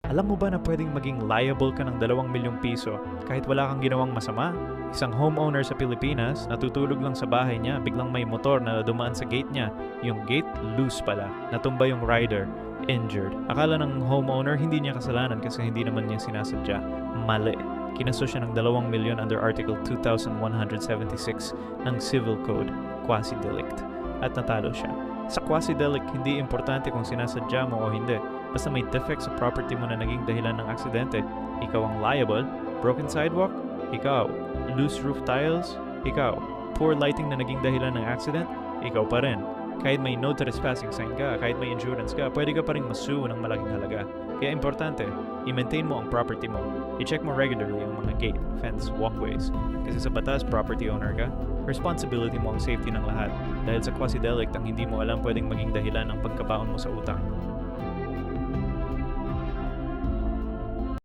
Alam mo ba na pwedeng maging liable ka ng 2 milyong piso kahit wala kang ginawang masama? Isang homeowner sa Pilipinas, natutulog lang sa bahay niya, biglang may motor na dumaan sa gate niya. Yung gate, loose pala. Natumba yung rider, injured. Akala ng homeowner hindi niya kasalanan kasi hindi naman niya sinasadya. Mali. Kinaso siya ng 2 milyon under Article 2176 ng Civil Code, quasi-delict. At natalo siya. Sa quasi-delict, hindi importante kung sinasadya mo o hindi. Basta may defect sa property mo na naging dahilan ng aksidente. Ikaw ang liable. Broken sidewalk? Ikaw. Loose roof tiles? Ikaw. Poor lighting na naging dahilan ng accident? Ikaw pa rin. Kahit may no trespassing sign ka, kahit may insurance ka, pwede ka pa rin masue ng malaking halaga. Kaya importante, i-maintain mo ang property mo. I-check mo regularly ang mga gate, fence, walkways. Kasi sa batas, property owner ka. Responsibility mo ang safety ng lahat. Dahil sa quasi-delict ang hindi mo alam pwedeng maging dahilan ng pagkabaon mo sa utang.